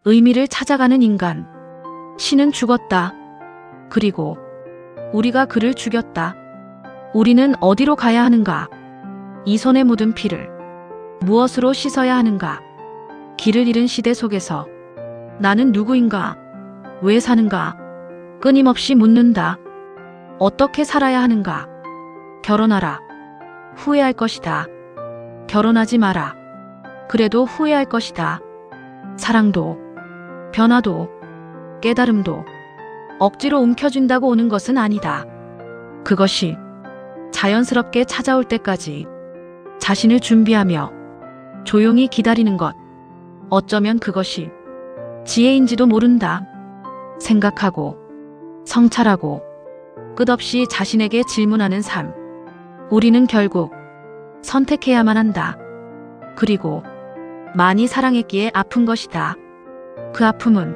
의미를 찾아가는 인간. 신은 죽었다. 그리고 우리가 그를 죽였다. 우리는 어디로 가야 하는가? 이 손에 묻은 피를 무엇으로 씻어야 하는가? 길을 잃은 시대 속에서 나는 누구인가? 왜 사는가? 끊임없이 묻는다. 어떻게 살아야 하는가? 결혼하라. 후회할 것이다. 결혼하지 마라. 그래도 후회할 것이다. 사랑도, 변화도, 깨달음도 억지로 움켜쥔다고 오는 것은 아니다. 그것이 자연스럽게 찾아올 때까지 자신을 준비하며 조용히 기다리는 것. 어쩌면 그것이 지혜인지도 모른다. 생각하고, 성찰하고, 끝없이 자신에게 질문하는 삶. 우리는 결국 선택해야만 한다. 그리고 많이 사랑했기에 아픈 것이다. 그 아픔은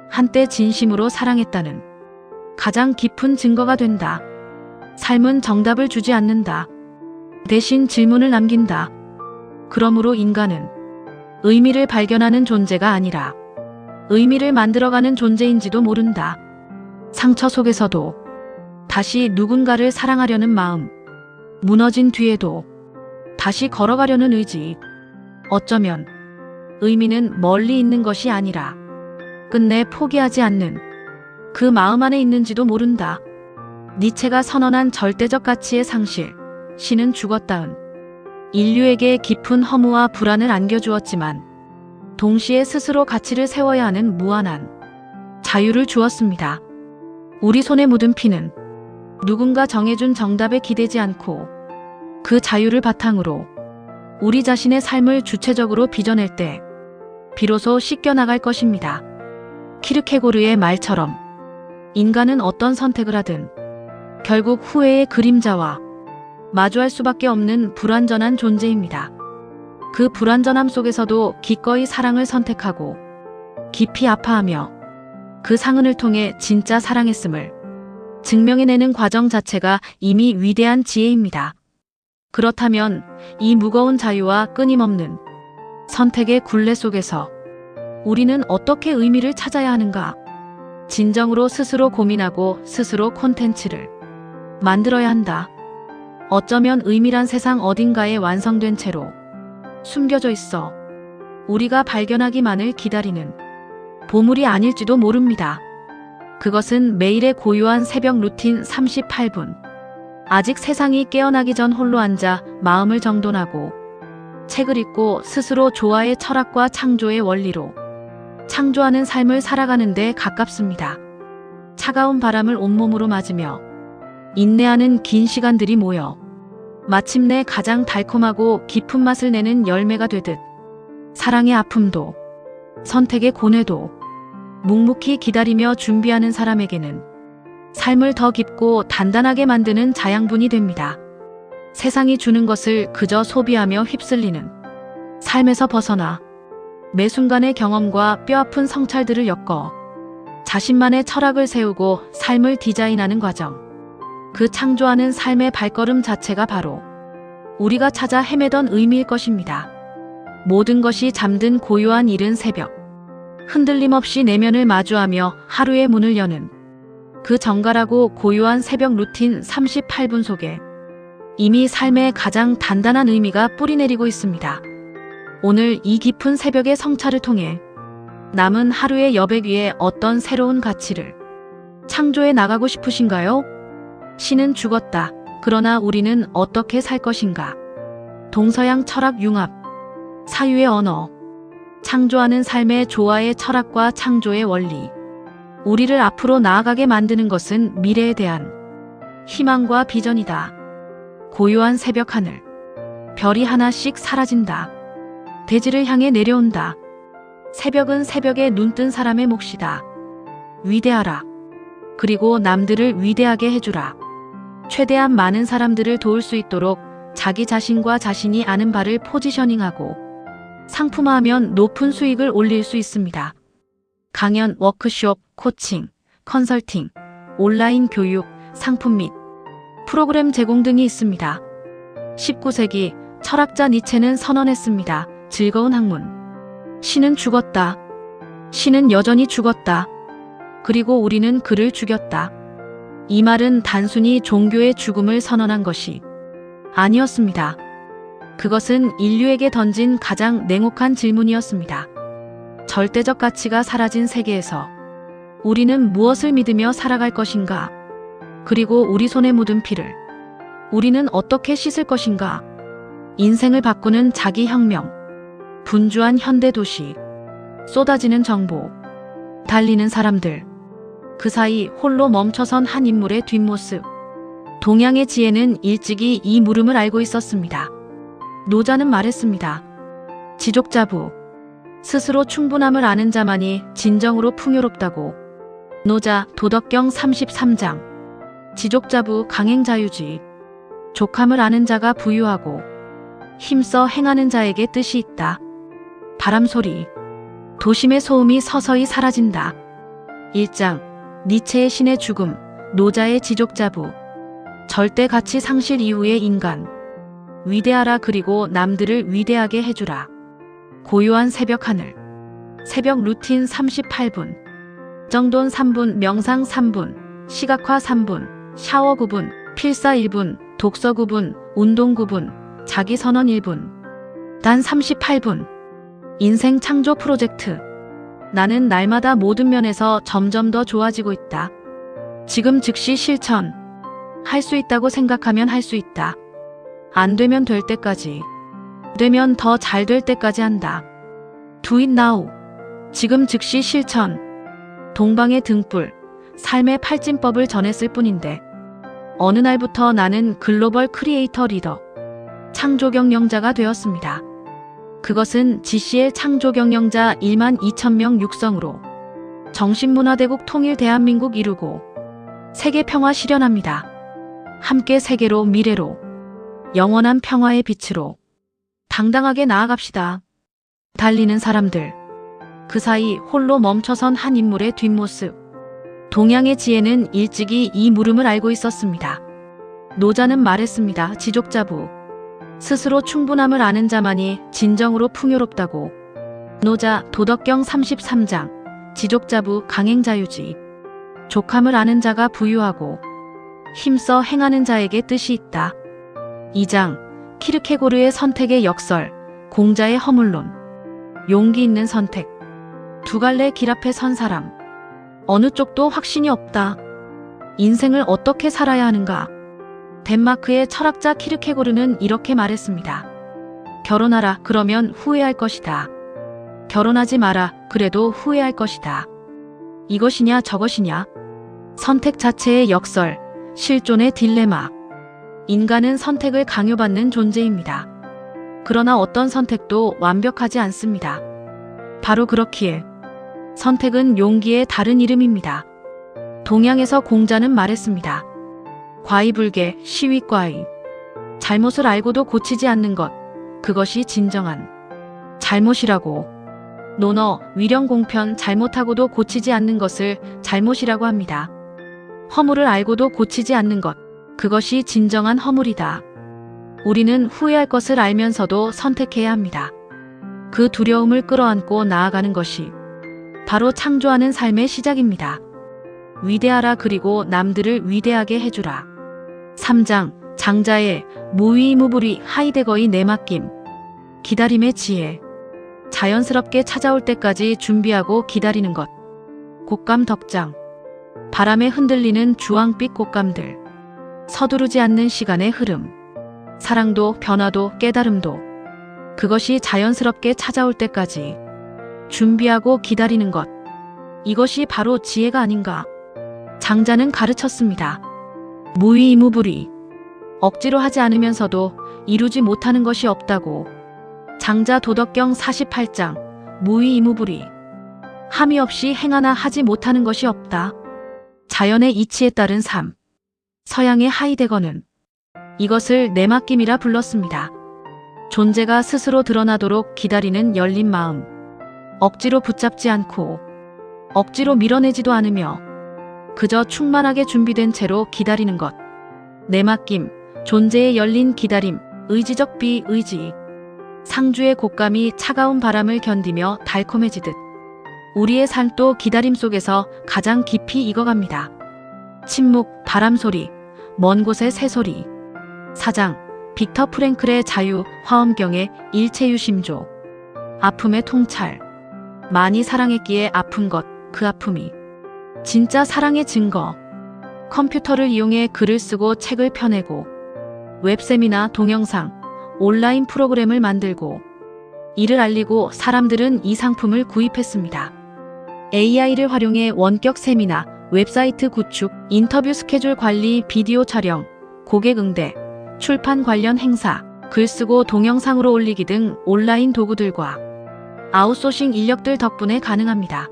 한때 진심으로 사랑했다는 가장 깊은 증거가 된다. 삶은 정답을 주지 않는다. 대신 질문을 남긴다. 그러므로 인간은 의미를 발견하는 존재가 아니라 의미를 만들어가는 존재인지도 모른다. 상처 속에서도 다시 누군가를 사랑하려는 마음, 무너진 뒤에도 다시 걸어가려는 의지. 어쩌면 의미는 멀리 있는 것이 아니라 끝내 포기하지 않는 그 마음 안에 있는지도 모른다. 니체가 선언한 절대적 가치의 상실, 신은 죽었다은 인류에게 깊은 허무와 불안을 안겨주었지만 동시에 스스로 가치를 세워야 하는 무한한 자유를 주었습니다. 우리 손에 묻은 피는 누군가 정해준 정답에 기대지 않고 그 자유를 바탕으로 우리 자신의 삶을 주체적으로 빚어낼 때 비로소 씻겨나갈 것입니다. 키르케고르의 말처럼 인간은 어떤 선택을 하든 결국 후회의 그림자와 마주할 수밖에 없는 불완전한 존재입니다. 그 불완전함 속에서도 기꺼이 사랑을 선택하고 깊이 아파하며 그 상흔을 통해 진짜 사랑했음을 증명해내는 과정 자체가 이미 위대한 지혜입니다. 그렇다면 이 무거운 자유와 끊임없는 선택의 굴레 속에서 우리는 어떻게 의미를 찾아야 하는가? 진정으로 스스로 고민하고 스스로 콘텐츠를 만들어야 한다. 어쩌면 의미란 세상 어딘가에 완성된 채로 숨겨져 있어 우리가 발견하기만을 기다리는 보물이 아닐지도 모릅니다. 그것은 매일의 고요한 새벽 루틴 38분. 아직 세상이 깨어나기 전 홀로 앉아 마음을 정돈하고 책을 읽고 스스로 조화의 철학과 창조의 원리로 창조하는 삶을 살아가는 데 가깝습니다. 차가운 바람을 온몸으로 맞으며 인내하는 긴 시간들이 모여 마침내 가장 달콤하고 깊은 맛을 내는 열매가 되듯 사랑의 아픔도 선택의 고뇌도 묵묵히 기다리며 준비하는 사람에게는 삶을 더 깊고 단단하게 만드는 자양분이 됩니다. 세상이 주는 것을 그저 소비하며 휩쓸리는 삶에서 벗어나 매 순간의 경험과 뼈아픈 성찰들을 엮어 자신만의 철학을 세우고 삶을 디자인하는 과정. 그 창조하는 삶의 발걸음 자체가 바로 우리가 찾아 헤매던 의미일 것입니다. 모든 것이 잠든 고요한 이른 새벽. 흔들림 없이 내면을 마주하며 하루의 문을 여는 그 정갈하고 고요한 새벽 루틴 38분 속에 이미 삶의 가장 단단한 의미가 뿌리내리고 있습니다. 오늘 이 깊은 새벽의 성찰을 통해 남은 하루의 여백 위에 어떤 새로운 가치를 창조해 나가고 싶으신가요? 신은 죽었다. 그러나 우리는 어떻게 살 것인가? 동서양 철학 융합, 사유의 언어, 창조하는 삶의 조화의 철학과 창조의 원리. 우리를 앞으로 나아가게 만드는 것은 미래에 대한 희망과 비전이다. 고요한 새벽 하늘. 별이 하나씩 사라진다. 대지를 향해 내려온다. 새벽은 새벽에 눈뜬 사람의 몫이다. 위대하라. 그리고 남들을 위대하게 해주라. 최대한 많은 사람들을 도울 수 있도록 자기 자신과 자신이 아는 바를 포지셔닝하고 상품화하면 높은 수익을 올릴 수 있습니다. 강연, 워크숍, 코칭, 컨설팅, 온라인 교육, 상품 및 프로그램 제공 등이 있습니다. 19세기 철학자 니체는 선언했습니다. 즐거운 학문. 신은 죽었다. 신은 여전히 죽었다. 그리고 우리는 그를 죽였다. 이 말은 단순히 종교의 죽음을 선언한 것이 아니었습니다. 그것은 인류에게 던진 가장 냉혹한 질문이었습니다. 절대적 가치가 사라진 세계에서 우리는 무엇을 믿으며 살아갈 것인가? 그리고 우리 손에 묻은 피를 우리는 어떻게 씻을 것인가? 인생을 바꾸는 자기 혁명, 분주한 현대 도시, 쏟아지는 정보, 달리는 사람들, 그 사이 홀로 멈춰선 한 인물의 뒷모습. 동양의 지혜는 일찍이 이 물음을 알고 있었습니다. 노자는 말했습니다. 지족자부, 스스로 충분함을 아는 자만이 진정으로 풍요롭다고. 노자 도덕경 33장. 지족자부 강행자유지. 족함을 아는 자가 부유하고 힘써 행하는 자에게 뜻이 있다. 바람소리. 도심의 소음이 서서히 사라진다. 1장. 니체의 신의 죽음, 노자의 지족자부. 절대 가치 상실 이후의 인간. 위대하라 그리고 남들을 위대하게 해주라. 고요한 새벽 하늘. 새벽 루틴 38분. 정돈 3분, 명상 3분, 시각화 3분, 샤워 9분, 필사 1분, 독서 9분, 운동 9분, 자기 선언 1분. 단 38분. 인생 창조 프로젝트. 나는 날마다 모든 면에서 점점 더 좋아지고 있다. 지금 즉시 실천. 할 수 있다고 생각하면 할 수 있다. 안 되면 될 때까지. 되면 더 잘 될 때까지 한다. Do it now. 지금 즉시 실천. 동방의 등불, 삶의 팔진법을 전했을 뿐인데 어느 날부터 나는 글로벌 크리에이터 리더, 창조경영자가 되었습니다. 그것은 GCL 창조경영자 12,000명 육성으로 정신문화대국 통일 대한민국 이루고 세계 평화 실현합니다. 함께 세계로 미래로 영원한 평화의 빛으로 당당하게 나아갑시다. 달리는 사람들. 그 사이 홀로 멈춰선 한 인물의 뒷모습. 동양의 지혜는 일찍이 이 물음을 알고 있었습니다. 노자는 말했습니다. 지족자부. 스스로 충분함을 아는 자만이 진정으로 풍요롭다고. 노자 도덕경 33장. 지족자부 강행자유지. 족함을 아는 자가 부유하고 힘써 행하는 자에게 뜻이 있다. 2장. 키르케고르의 선택의 역설, 공자의 허물론. 용기 있는 선택. 두 갈래 길 앞에 선 사람. 어느 쪽도 확신이 없다. 인생을 어떻게 살아야 하는가? 덴마크의 철학자 키르케고르는 이렇게 말했습니다. 결혼하라, 그러면 후회할 것이다. 결혼하지 마라, 그래도 후회할 것이다. 이것이냐 저것이냐? 선택 자체의 역설, 실존의 딜레마. 인간은 선택을 강요받는 존재입니다. 그러나 어떤 선택도 완벽하지 않습니다. 바로 그렇기에 선택은 용기의 다른 이름입니다. 동양에서 공자는 말했습니다. 과의불개, 시위과의. 잘못을 알고도 고치지 않는 것, 그것이 진정한 잘못이라고. 논어, 위령공편, 잘못하고도 고치지 않는 것을 잘못이라고 합니다. 허물을 알고도 고치지 않는 것, 그것이 진정한 허물이다. 우리는 후회할 것을 알면서도 선택해야 합니다. 그 두려움을 끌어안고 나아가는 것이 바로 창조하는 삶의 시작입니다. 위대하라 그리고 남들을 위대하게 해주라. 3장. 장자의 무위무부리 하이데거의 내맡김. 기다림의 지혜. 자연스럽게 찾아올 때까지 준비하고 기다리는 것. 곶감 덕장. 바람에 흔들리는 주황빛 곶감들. 서두르지 않는 시간의 흐름. 사랑도 변화도 깨달음도 그것이 자연스럽게 찾아올 때까지 준비하고 기다리는 것. 이것이 바로 지혜가 아닌가. 장자는 가르쳤습니다. 무위무부리. 억지로 하지 않으면서도 이루지 못하는 것이 없다고. 장자 도덕경 48장. 무위무부리. 함이 없이 행하나 하지 못하는 것이 없다. 자연의 이치에 따른 삶. 서양의 하이데거는 이것을 내맡김이라 불렀습니다. 존재가 스스로 드러나도록 기다리는 열린 마음. 억지로 붙잡지 않고 억지로 밀어내지도 않으며 그저 충만하게 준비된 채로 기다리는 것. 내맡김, 존재의 열린 기다림, 의지적 비의지. 상주의 곶감이 차가운 바람을 견디며 달콤해지듯 우리의 삶도 기다림 속에서 가장 깊이 익어갑니다. 침묵, 바람 소리, 먼 곳의 새소리. 사장, 빅터 프랭클의 자유, 화엄경의 일체유심조. 아픔의 통찰. 많이 사랑했기에 아픈 것, 그 아픔이 진짜 사랑의 증거. 컴퓨터를 이용해 글을 쓰고 책을 펴내고 웹세미나, 동영상, 온라인 프로그램을 만들고 이를 알리고 사람들은 이 상품을 구입했습니다. AI를 활용해 원격 세미나, 웹사이트 구축, 인터뷰 스케줄 관리, 비디오 촬영, 고객 응대, 출판 관련 행사, 글 쓰고 동영상으로 올리기 등 온라인 도구들과 아웃소싱 인력들 덕분에 가능합니다.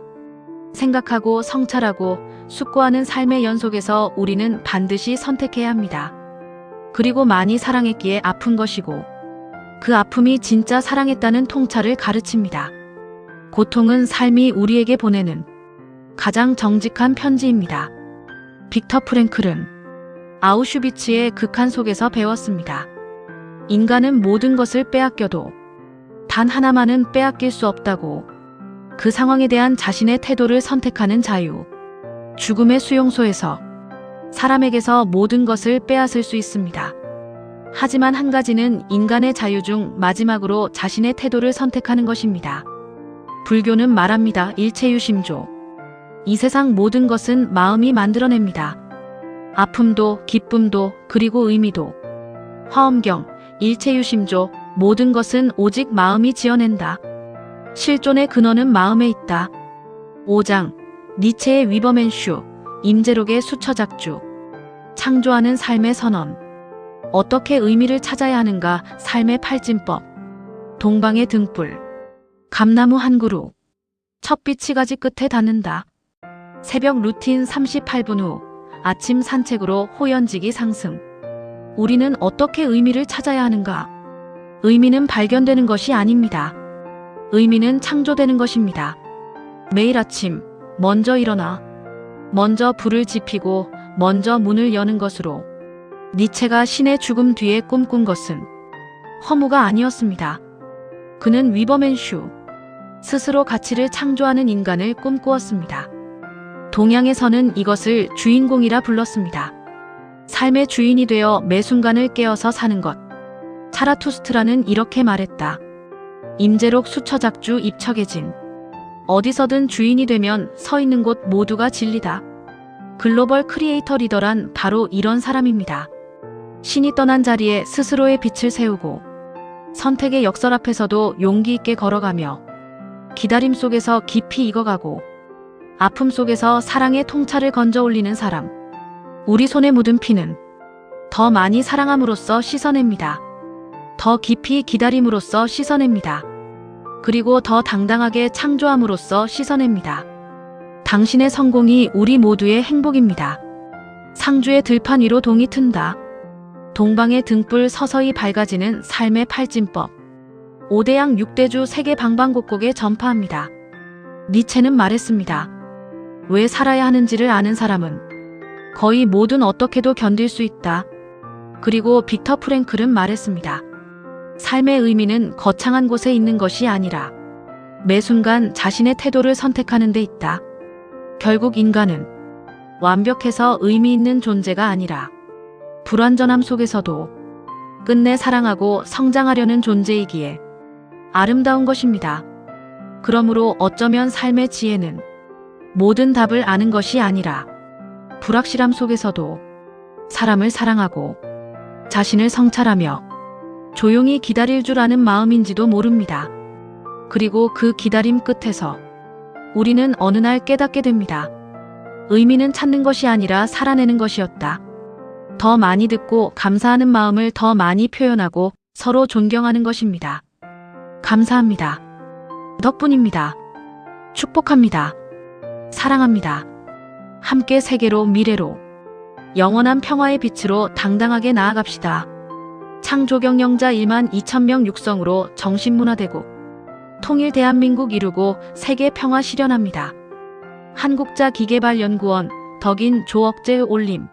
생각하고 성찰하고 숙고하는 삶의 연속에서 우리는 반드시 선택해야 합니다. 그리고 많이 사랑했기에 아픈 것이고 그 아픔이 진짜 사랑했다는 통찰을 가르칩니다. 고통은 삶이 우리에게 보내는 가장 정직한 편지입니다. 빅터 프랭클은 아우슈비츠의 극한 속에서 배웠습니다. 인간은 모든 것을 빼앗겨도 단 하나만은 빼앗길 수 없다고. 그 상황에 대한 자신의 태도를 선택하는 자유. 죽음의 수용소에서 사람에게서 모든 것을 빼앗을 수 있습니다. 하지만 한 가지는 인간의 자유 중 마지막으로 자신의 태도를 선택하는 것입니다. 불교는 말합니다. 일체유심조. 이 세상 모든 것은 마음이 만들어냅니다. 아픔도, 기쁨도, 그리고 의미도. 화엄경, 일체유심조. 모든 것은 오직 마음이 지어낸다. 실존의 근원은 마음에 있다. 5장, 니체의 위버맨슈, 임재록의 수처작주. 창조하는 삶의 선언. 어떻게 의미를 찾아야 하는가. 삶의 팔진법. 동방의 등불. 감나무 한 그루. 첫빛이 가지 끝에 닿는다. 새벽 루틴 38분 후. 아침 산책으로 호연지기 상승. 우리는 어떻게 의미를 찾아야 하는가? 의미는 발견되는 것이 아닙니다. 의미는 창조되는 것입니다. 매일 아침 먼저 일어나 먼저 불을 지피고 먼저 문을 여는 것으로 니체가 신의 죽음 뒤에 꿈꾼 것은 허무가 아니었습니다. 그는 위버맨슈, 스스로 가치를 창조하는 인간을 꿈꾸었습니다. 동양에서는 이것을 주인공이라 불렀습니다. 삶의 주인이 되어 매 순간을 깨어서 사는 것. 차라투스트라는 이렇게 말했다. 임재록 수처작주 입척해진. 어디서든 주인이 되면 서 있는 곳 모두가 진리다. 글로벌 크리에이터 리더란 바로 이런 사람입니다. 신이 떠난 자리에 스스로의 빛을 세우고 선택의 역설 앞에서도 용기 있게 걸어가며 기다림 속에서 깊이 익어가고 아픔 속에서 사랑의 통찰을 건져 올리는 사람. 우리 손에 묻은 피는 더 많이 사랑함으로써 씻어냅니다. 더 깊이 기다림으로써 씻어냅니다. 그리고 더 당당하게 창조함으로써 씻어냅니다. 당신의 성공이 우리 모두의 행복입니다. 상주의 들판 위로 동이 튼다. 동방의 등불 서서히 밝아지는 삶의 팔진법. 5대양 6대주 세계 방방곡곡에 전파합니다. 니체는 말했습니다. 왜 살아야 하는지를 아는 사람은 거의 뭐든 어떻게도 견딜 수 있다. 그리고 빅터 프랭클은 말했습니다. 삶의 의미는 거창한 곳에 있는 것이 아니라 매 순간 자신의 태도를 선택하는 데 있다. 결국 인간은 완벽해서 의미 있는 존재가 아니라 불완전함 속에서도 끝내 사랑하고 성장하려는 존재이기에 아름다운 것입니다. 그러므로 어쩌면 삶의 지혜는 모든 답을 아는 것이 아니라 불확실함 속에서도 사람을 사랑하고 자신을 성찰하며 조용히 기다릴 줄 아는 마음인지도 모릅니다. 그리고 그 기다림 끝에서 우리는 어느 날 깨닫게 됩니다. 의미는 찾는 것이 아니라 살아내는 것이었다. 더 많이 듣고 감사하는 마음을 더 많이 표현하고 서로 존경하는 것입니다. 감사합니다. 덕분입니다. 축복합니다. 사랑합니다. 함께 세계로, 미래로, 영원한 평화의 빛으로 당당하게 나아갑시다. 창조경영자 1만 2천명 육성으로 정신문화대국, 통일 대한민국 이루고 세계 평화 실현합니다. 한국자 기계발연구원, 덕인 조억제 올림.